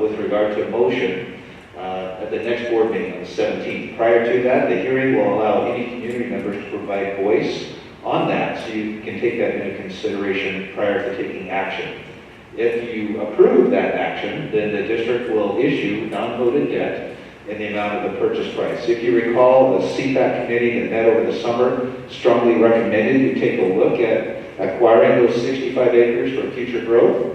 with regard to a motion at the next board meeting on the 17th. Prior to that, the hearing will allow any community members to provide voice on that, so you can take that into consideration prior to taking action. If you approve that action, then the district will issue non-voted debt in the amount of the purchase price. If you recall, the CPAC committee that met over the summer strongly recommended you take a look at acquiring those 65 acres for future growth.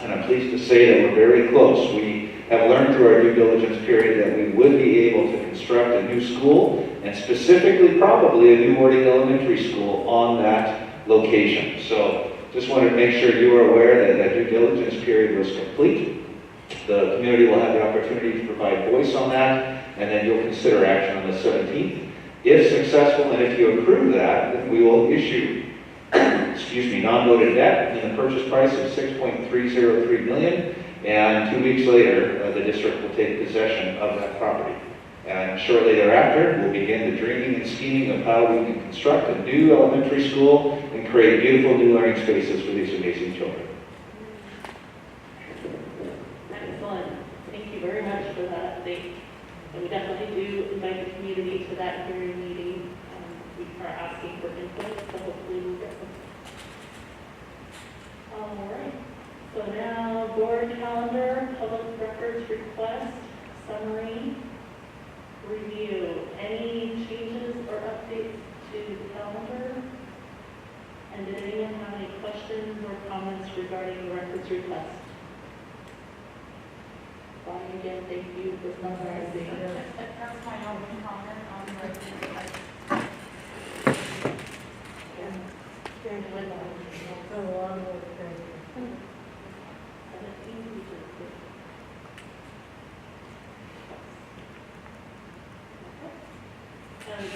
And I'm pleased to say that we're very close. We have learned through our due diligence period that we would be able to construct a new school, and specifically probably a new Orting Elementary School on that location. So just wanted to make sure you are aware that that due diligence period was complete. The community will have the opportunity to provide voice on that, and then you'll consider action on the 17th. If successful, and if you approve that, then we will issue non-voted debt in the purchase price of $6.303 million, and 2 weeks later, the district will take possession of that property. And shortly thereafter, we'll begin the dreaming and scheming of how we can construct a new elementary school and create beautiful new learning spaces for these amazing children. Excellent. Thank you very much for that update. And we definitely do invite the community to that hearing meeting. We are asking for input, so hopefully we'll get some. All right. So now, board calendar, public records request, summary, review. Any changes or updates to the calendar? And did anyone have any questions or comments regarding the records request? Bonnie, again, thank you for summarizing. That's my only comment on the record.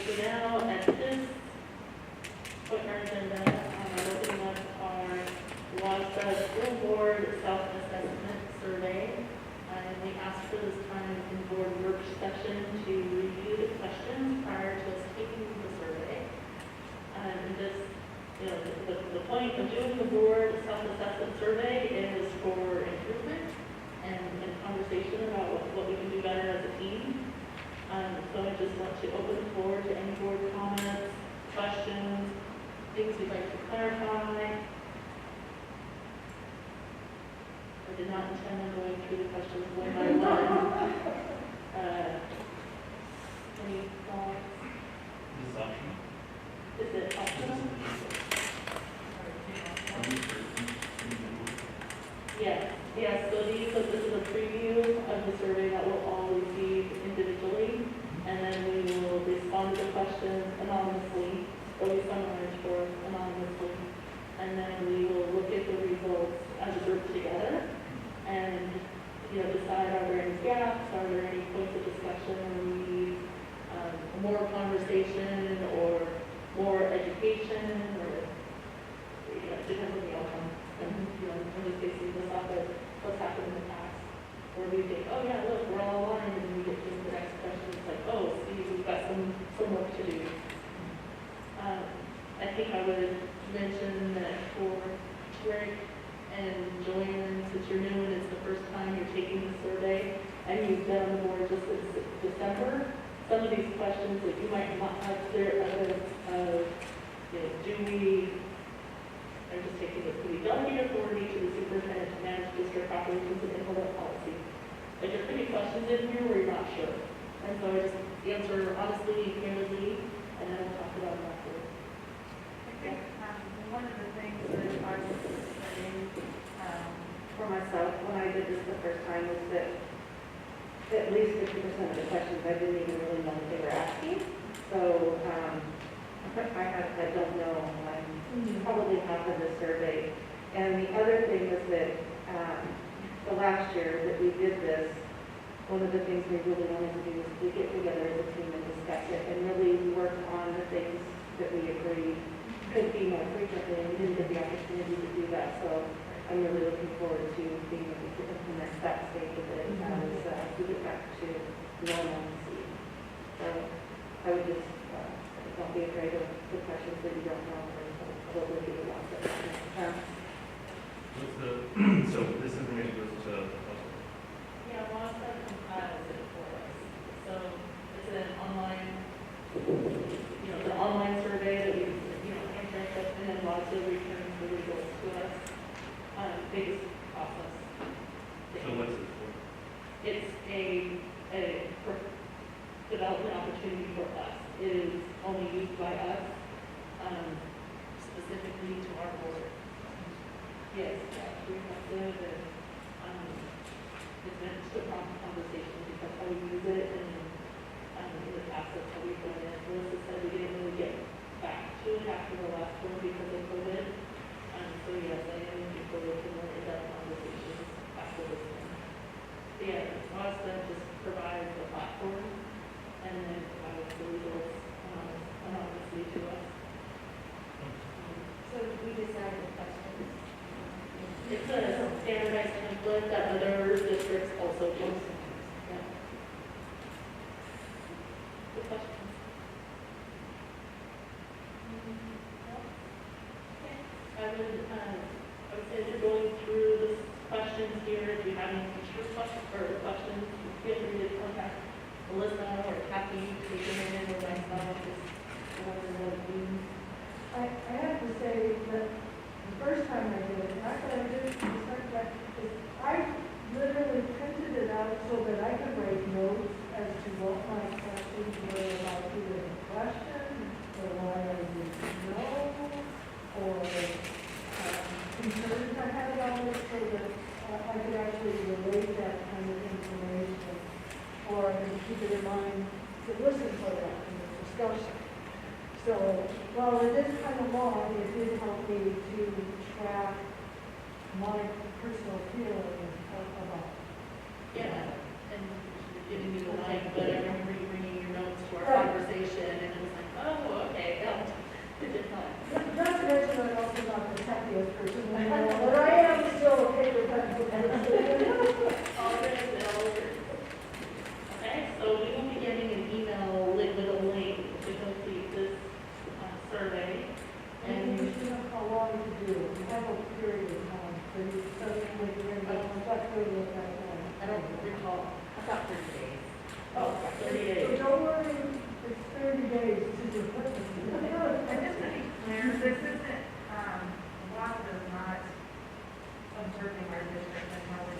So now at this point in our agenda, we're looking at our WASDA School Board Self-Assessment Survey. And we asked for this time in board work session to review the questions prior to us taking the survey. And this, the point of doing the board self-assessment survey is for improvement and conversation about what we can do better as a team. So I just want to open the floor to any board comments, questions, things we'd like to clarify. Or did not intend on going through the questions one by one. Any thoughts? This is optional. Is it optional? Yes, so this is a preview of the survey that we'll all receive individually, and then we will respond to the questions anonymously. They'll be summarized for us anonymously, and then we will look at the results as a group together, and, decide are there any gaps, are there any points of discussion, or we need more conversation, or more education, or, it depends on the outcome. And, in this case, we just off of what's happened in the past, where we think, oh yeah, look, we're all aligned, and we get to the next question, it's like, oh, see, we've got some work to do. I think I would mention that for Rick and Joanne, since you're new and it's the first time you're taking the survey, and you've been on the board just since December, some of these questions that you might not have clear evidence of, I'm just taking this, do we delegate authority to the superintendent to manage district operations and implement policy? Like, there could be questions in here where you're not sure. And so I just answer honestly, candidly, and then we'll talk about it afterwards. I think one of the things that I was saying for myself when I did this the first time was that at least 50% of the questions I didn't even really know what they were asking. So I don't know. I'm probably half of the survey. And the other thing was that the last year that we did this, one of the things we really wanted to do was to get together as a team and discuss it and really work on the things that we agreed could be more frequently, and we didn't get the opportunity to do that. So I'm really looking forward to being able to implement that stage of it as we get back to normalcy. So I would just don't be afraid of the questions that you don't know, or what would be the ones that So this information goes to Yeah, WASDA compiles it for us. So it's an online, it's an online survey that we, answer, and then WASDA returns the results to us. Biggest process. So what's it for? It's a development opportunity for us. It is only used by us, specifically to our board. Yes, we have to, it's meant to prompt conversation because that's how we use it, and in the past that's how we've done it. Melissa said we didn't really get back to it after the last one because of COVID. So yes, I am looking forward to more in-depth conversations after this one. But yeah, WASDA just provides a platform and then provides the results anonymously to us. So we decided the questions. It's a standardized template that other districts also use. Yeah. Good questions. I would say as you're going through the questions here, if you have any future questions, feel free to contact Melissa or Kathy, take them in, or myself, just whatever what it means. I have to say that the first time I did it, not that I did it the second time, is I literally printed it out so that I could write notes as to what my questions were about either the question, or why I didn't know, or concerns I had about it, so that I could actually relate that kind of information, or I could keep it in mind to listen for that in the discussion. So, while it is kind of long, it did help me to track my personal feelings about it. Yeah, and giving you the line, but I remember you bringing your notes to our conversation, and it was like, oh, okay, yeah. It did not. Not to mention I'm also not the techiest person in the world, but I am still a paper pencil person. Okay, so we will be getting an email with a link to complete this survey. And you should know how long to do. You have a period of time, so you suddenly bring it on, that's really what that was. I don't recall, I thought 30 days. Oh, 30 So days. don't worry, it's 30 days to do it. And just to be clear, this isn't, WASDA is not observing our district and how we're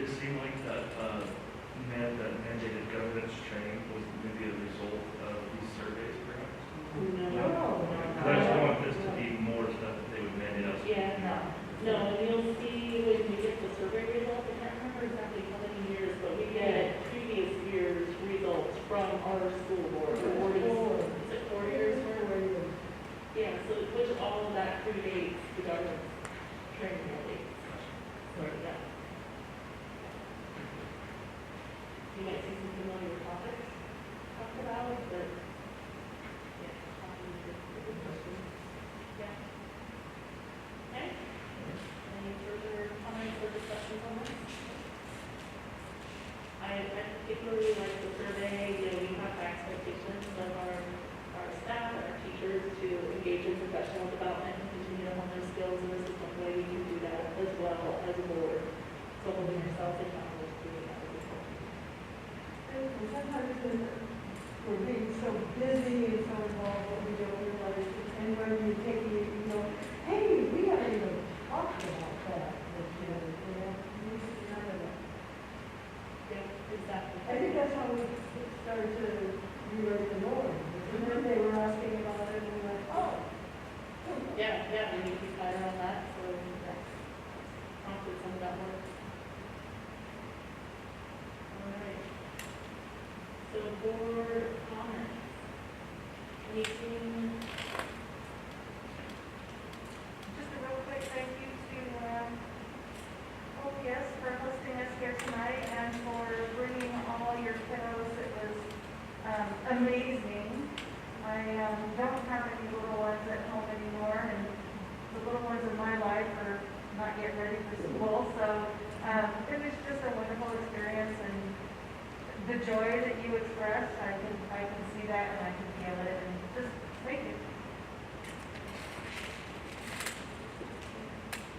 it seem like that, that mandated governance training was maybe a result of these surveys perhaps? No. Because I just want this to be more stuff that they would mandate us. Yeah, no, and you'll see when we get the survey results, I can't remember exactly how many years, but we get previous year's results from our school board. Is it 4 years? Yeah, so which all of that predates the government's training mandates. Yeah. You might see some familiar topics talked about, but yeah. Yeah. Okay. Any further comments or discussions on this? I particularly like the survey, we have expectations of our staff and our teachers to engage in professional development and continue to hone their skills, and this is one way we can do that as well as a board. So holding yourself accountable to doing that is important. And sometimes we're being so busy and so involved that we don't realize, and when you take hey, we haven't even talked about that with none of that. Yeah, exactly. I think that's how we started to rewrite the norm. And then they were asking about it, and we went, oh. Yeah, we need to be better on that, so that prompted some of that work. All right. So board comments. Anything? Just a real quick thank you to OPS for hosting us here tonight and for bringing all your kiddos. It was amazing. I don't have any little ones at home anymore, and the little ones in my life are not yet ready for school. So it was just a wonderful experience, and the joy that you expressed, I can see that and I can feel it, and just thank you.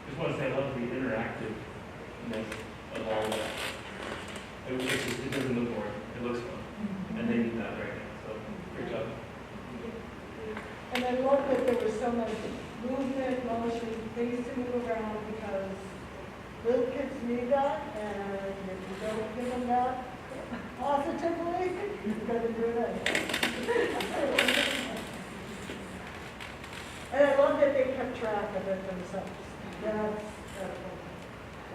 Just want to say I love the interactiveness of all of that. It doesn't look boring, it looks fun, and they need that right now, so great job. And I love that there was so much movement, motion, things to move around, because little kids need that, and if you don't give them that positively, you're going to do that. And I love that they kept track of it themselves.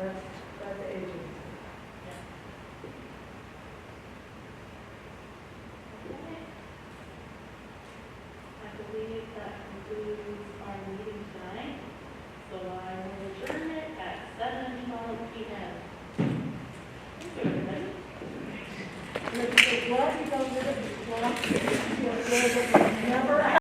That's agency. I believe that concludes our meeting tonight. So I will adjourn it at 7:12 p.m. Thank you, everybody. Glad you don't live in the swamp. Never